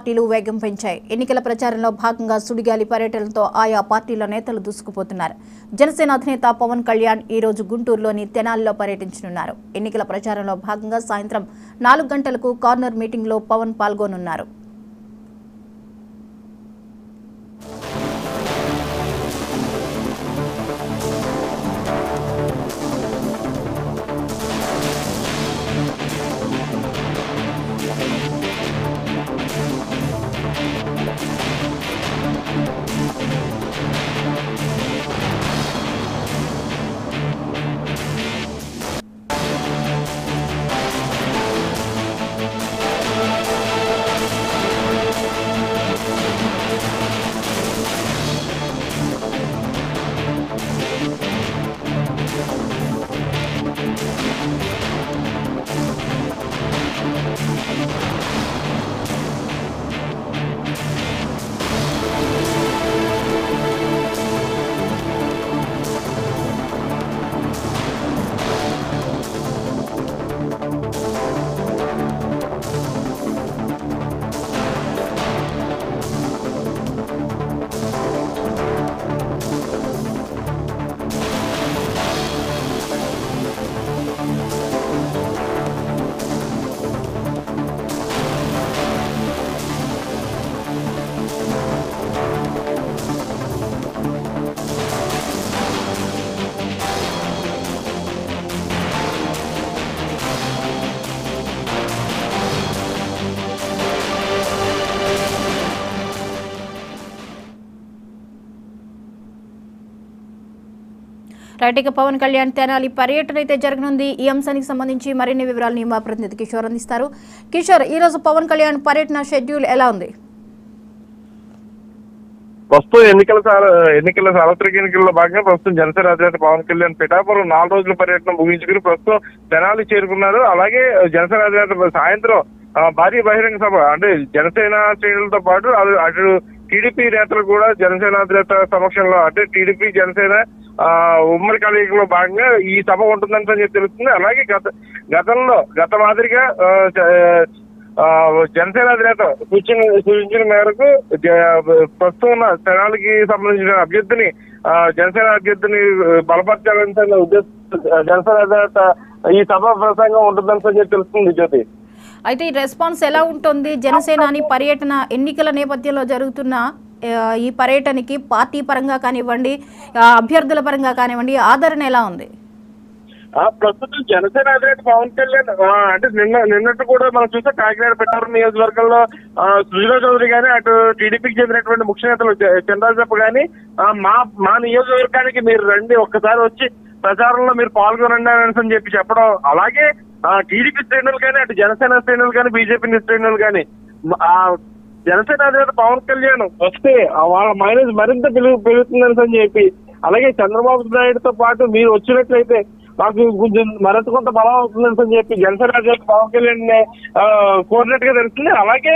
పార్టీలు వేగం పెంచాయి. ఎన్నికల ప్రచారంలో భాగంగా సుడిగాలి పర్యటనలతో ఆయా పార్టీల నేతలు దూసుకుపోతున్నారు. జనసేన అధినేత పవన్ కళ్యాణ్ ఈ రోజు గుంటూరులోని తెనాలిలో పర్యటించనున్నారు. ఎన్నికల ప్రచారంలో భాగంగా సాయంత్రం 4 గంటలకు కార్నర్ మీటింగ్లో పవన్ పాల్గొనున్నారు. రైట్, పవన్ కళ్యాణ్ తెనాలి పర్యటన అయితే జరగనుంది. ఈ అంశానికి సంబంధించి మరిన్ని వివరాలను మా ప్రతినిధి కిషోర్ అందిస్తారు. కిషోర్, ఈ రోజు పవన్ కళ్యాణ్ పర్యటన షెడ్యూల్ ఎలా ఉంది? ప్రస్తుతం ఎన్నికల సార్వత్రిక ఎన్నికల్లో భాగంగా ప్రస్తుతం జనసేన అధినేత పవన్ కళ్యాణ్ పిఠాపురం 4 రోజుల పర్యటన ముగించుకుని ప్రస్తుతం తెనాలి చేరుకున్నారు. అలాగే జనసేన అధినేత సాయంత్రం భారీ బహిరంగ సభ అంటే జనసేన శ్రేణులతో పాటు అటు టీడీపీ నేతలు కూడా జనసేన అధినేత సమక్షంలో అంటే టీడీపీ జనసేన ఉమ్మడి కలయికలో భాగంగా ఈ సభ ఉంటుందని చెప్పి తెలుస్తుంది. అలాగే గత మాదిరిగా జనసేన అధినేత సూచించిన మేరకు ప్రస్తుతం ఉన్న తెనాలికి సంబంధించిన అభ్యర్థిని జనసేన అభ్యర్థిని బలపరచాలని ఉద్దేశం జనసేన అధినేత ఈ సభ ప్రసంగం ఉంటుందని చెప్పి తెలుస్తుంది. జ్యోతి, అయితే ఈ రెస్పాన్స్ ఎలా ఉంటుంది? జనసేనాని పర్యటన ఎన్నికల నేపథ్యంలో జరుగుతున్న ఈ పర్యటనకి పార్టీ పరంగా కానివ్వండి, అభ్యర్థుల పరంగా కానివ్వండి, ఆదరణ ఎలా ఉంది? ప్రస్తుతం జనసేన అధినేత పవన్ కళ్యాణ్ అంటే నిన్నట్టు కూడా మనం చూస్తే కాకినాడ పిఠాపురం నియోజకవర్గంలో సుజనా చౌదరి గానీ అటు టీడీపీకి చెందినటువంటి ముఖ్య నేతలు చంద్రబాబు గానీ మా నియోజకవర్గానికి మీరు రండి, ఒక్కసారి వచ్చి ప్రచారంలో మీరు పాల్గొనండి అని చెప్పి చెప్పడం, అలాగే టీడీపీ శ్రేణులు కానీ అటు జనసేన శ్రేణులు కానీ బీజేపీ శ్రేణులు కానీ జనసేన అధినేత పవన్ కళ్యాణ్ వస్తే వాళ్ళ మైలేజ్ మరింత పెరుగుతుందని చెప్పి, అలాగే చంద్రబాబు నాయుడుతో పాటు మీరు వచ్చినట్లయితే మాకు కొంచెం మరింత కొంత బలం అవుతుందని చెప్పి జనసేన అధినేత పవన్ కళ్యాణ్ కోరినట్టుగా తెలుస్తుంది. అలాగే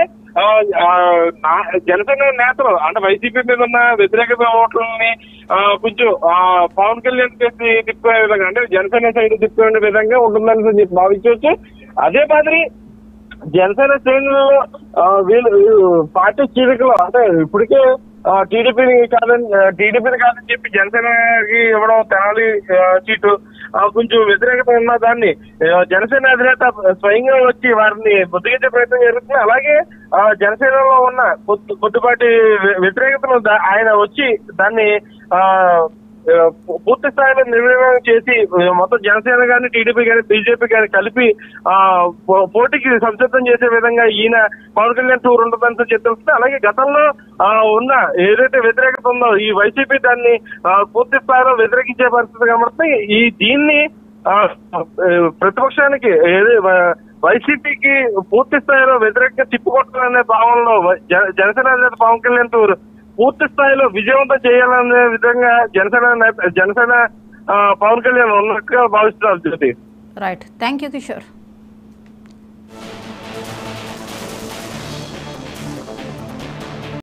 జనసేన నేతలు అంటే వైసీపీ మీద ఉన్న వ్యతిరేకత ఓట్లని కొంచెం పవన్ కళ్యాణ్ చేసి తిప్పుకునే విధంగా అంటే జనసేన సైడ్ తిప్పుకునే విధంగా ఉంటుందని చెప్పి భావించవచ్చు. అదే మాదిరి జనసేన శ్రేణులలో వీళ్ళు పార్టీ చీలికలు అంటే ఇప్పటికే టీడీపీని కాదని చెప్పి జనసేనకి ఇవ్వడం, తెనాలి సీటు కొంచెం వ్యతిరేకత ఉన్న దాన్ని జనసేన అధినేత స్వయంగా వచ్చి వారిని బుద్ధిగించే ప్రయత్నం జరుగుతుంది. అలాగే జనసేనలో ఉన్న కొద్దిపాటి వ్యతిరేకతను ఆయన వచ్చి దాన్ని పూర్తి స్థాయిలో నిర్ణయం చేసి మొత్తం జనసేన గానీ టీడీపీ గానీ బీజేపీ గానీ కలిపి పోటీకి సంసిద్ధం చేసే విధంగా ఈయన పవన్ కళ్యాణ్ టూర్ ఉంటుందని చెప్తుంది. అలాగే గతంలో ఉన్న ఏదైతే వ్యతిరేకత ఉందో ఈ వైసీపీ దాన్ని పూర్తి స్థాయిలో వ్యతిరేకించే పరిస్థితి కనబడుతుంది. దీన్ని ప్రతిపక్షానికి వైసీపీకి పూర్తి స్థాయిలో వ్యతిరేకంగా తిప్పుకొట్టాలనే భావనలో జనసేన అధినేత పవన్ కళ్యాణ్ టూర్ పూర్తి స్థాయిలో విజయవంతం చేయాలనే విధంగా జనసేన పవన్ కళ్యాణ్ ఉన్నట్టుగా భావిస్తున్నారు. జ్యోతి, రైట్, థ్యాంక్ యూ కిషోర్.